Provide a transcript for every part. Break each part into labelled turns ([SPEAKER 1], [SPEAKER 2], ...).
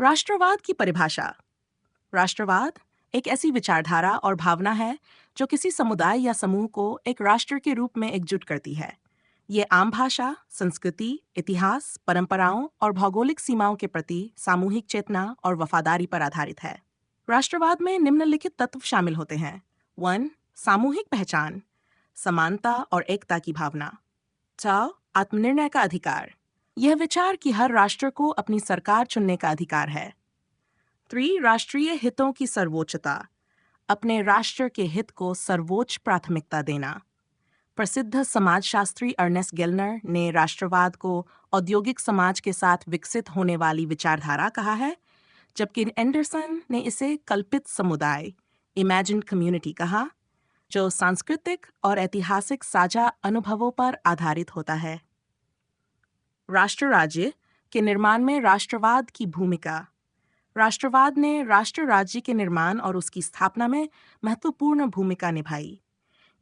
[SPEAKER 1] राष्ट्रवाद की परिभाषा। राष्ट्रवाद एक ऐसी विचारधारा और भावना है जो किसी समुदाय या समूह को एक राष्ट्र के रूप में एकजुट करती है। ये आम भाषा, संस्कृति, इतिहास, परंपराओं और भौगोलिक सीमाओं के प्रति सामूहिक चेतना और वफादारी पर आधारित है। राष्ट्रवाद में निम्नलिखित तत्व शामिल होते हैं। 1. सामूहिक पहचान, समानता और एकता की भावना। 2. आत्मनिर्णय का अधिकार, यह विचार कि हर राष्ट्र को अपनी सरकार चुनने का अधिकार है। 3. राष्ट्रीय हितों की सर्वोच्चता, अपने राष्ट्र के हित को सर्वोच्च प्राथमिकता देना। प्रसिद्ध समाजशास्त्री अर्नेस्ट गेलनर ने राष्ट्रवाद को औद्योगिक समाज के साथ विकसित होने वाली विचारधारा कहा है, जबकि एंडरसन ने इसे कल्पित समुदाय इमेजिन्ड कम्युनिटी कहा, जो सांस्कृतिक और ऐतिहासिक साझा अनुभवों पर आधारित होता है। राष्ट्र राज्य के निर्माण में राष्ट्रवाद की भूमिका। राष्ट्रवाद ने राष्ट्र राज्य के निर्माण और उसकी स्थापना में महत्वपूर्ण भूमिका निभाई।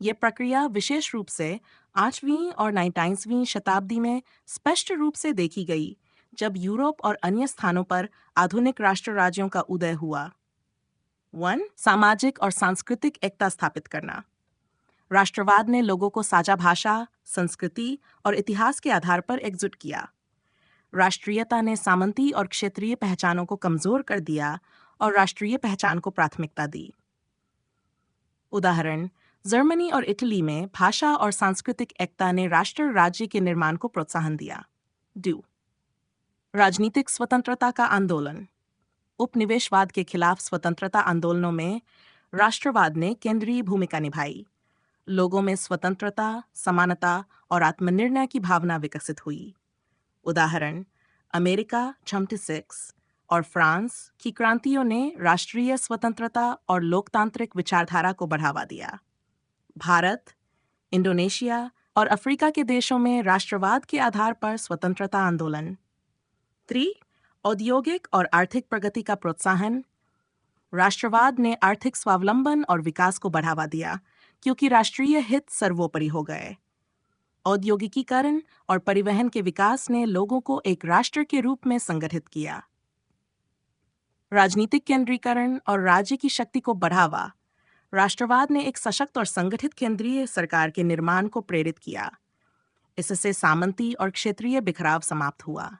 [SPEAKER 1] ये प्रक्रिया विशेष रूप से 8वीं और 19वीं शताब्दी में स्पष्ट रूप से देखी गई, जब यूरोप और अन्य स्थानों पर आधुनिक राष्ट्र राज्यों का उदय हुआ। 1. सामाजिक और सांस्कृतिक एकता स्थापित करना। राष्ट्रवाद ने लोगों को साझा भाषा, संस्कृति और इतिहास के आधार पर एकजुट किया। राष्ट्रीयता ने सामंती और क्षेत्रीय पहचानों को कमजोर कर दिया और राष्ट्रीय पहचान को प्राथमिकता दी। उदाहरण, जर्मनी और इटली में भाषा और सांस्कृतिक एकता ने राष्ट्र राज्य के निर्माण को प्रोत्साहन दिया। 2. राजनीतिक स्वतंत्रता का आंदोलन। उपनिवेशवाद के खिलाफ स्वतंत्रता आंदोलनों में राष्ट्रवाद ने केंद्रीय भूमिका निभाई। लोगों में स्वतंत्रता, समानता और आत्मनिर्णय की भावना विकसित हुई। उदाहरण, अमेरिका 36 और फ्रांस की क्रांतियों ने राष्ट्रीय स्वतंत्रता और लोकतांत्रिक विचारधारा को बढ़ावा दिया। भारत, इंडोनेशिया और अफ्रीका के देशों में राष्ट्रवाद के आधार पर स्वतंत्रता आंदोलन। 3. औद्योगिक और आर्थिक प्रगति का प्रोत्साहन। राष्ट्रवाद ने आर्थिक स्वावलंबन और विकास को बढ़ावा दिया, क्योंकि राष्ट्रीय हित सर्वोपरि हो गए। औद्योगिकीकरण और परिवहन के विकास ने लोगों को एक राष्ट्र के रूप में संगठित किया। राजनीतिक केंद्रीकरण और राज्य की शक्ति को बढ़ावा। राष्ट्रवाद ने एक सशक्त और संगठित केंद्रीय सरकार के निर्माण को प्रेरित किया। इससे सामंती और क्षेत्रीय बिखराव समाप्त हुआ।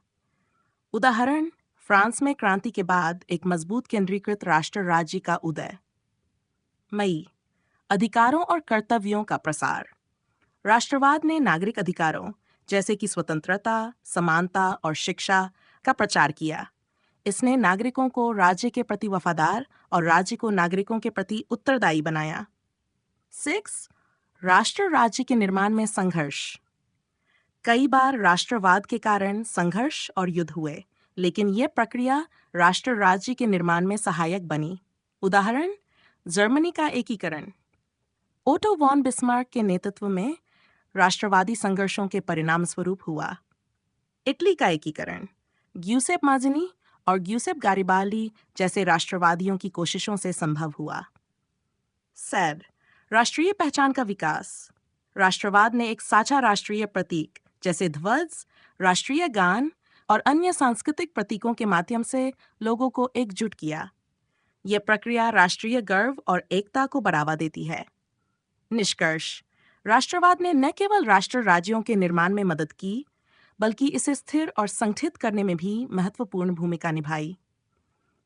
[SPEAKER 1] उदाहरण, फ्रांस में क्रांति के बाद एक मजबूत केंद्रीकृत राष्ट्र राज्य का उदय। मई, अधिकारों और कर्तव्यों का प्रसार। राष्ट्रवाद ने नागरिक अधिकारों जैसे कि स्वतंत्रता, समानता और शिक्षा का प्रचार किया। इसने नागरिकों को राज्य के प्रति वफादार और राज्य को नागरिकों के प्रति उत्तरदायी बनाया। 6. राष्ट्र राज्य के निर्माण में संघर्ष। कई बार राष्ट्रवाद के कारण संघर्ष और युद्ध हुए, लेकिन यह प्रक्रिया राष्ट्र राज्य के निर्माण में सहायक बनी। उदाहरण, जर्मनी का एकीकरण ओटो वॉन बिस्मार्क के नेतृत्व में राष्ट्रवादी संघर्षों के परिणाम स्वरूप हुआ। इटली का एकीकरण ग्यूसेप माज़िनी और ग्यूसेप गारिबाल्डी जैसे राष्ट्रवादियों की कोशिशों से संभव हुआ। सैड, राष्ट्रीय पहचान का विकास। राष्ट्रवाद ने एक साझा राष्ट्रीय प्रतीक जैसे ध्वज, राष्ट्रीय गान और अन्य सांस्कृतिक प्रतीकों के माध्यम से लोगों को एकजुट किया। यह प्रक्रिया राष्ट्रीय गर्व और एकता को बढ़ावा देती है। निष्कर्ष, राष्ट्रवाद ने न केवल राष्ट्र राज्यों के निर्माण में मदद की, बल्कि इसे स्थिर और संगठित करने में भी महत्वपूर्ण भूमिका निभाई।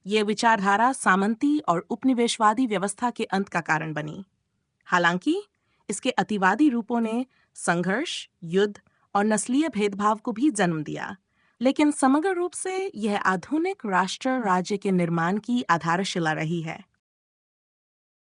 [SPEAKER 1] ये विचारधारा सामंती और उपनिवेशवादी व्यवस्था के अंत का कारण बनी। हालांकि इसके अतिवादी रूपों ने संघर्ष, युद्ध और नस्लीय भेदभाव को भी जन्म दिया, लेकिन समग्र रूप से यह आधुनिक राष्ट्र राज्य के निर्माण की आधारशिला रही है।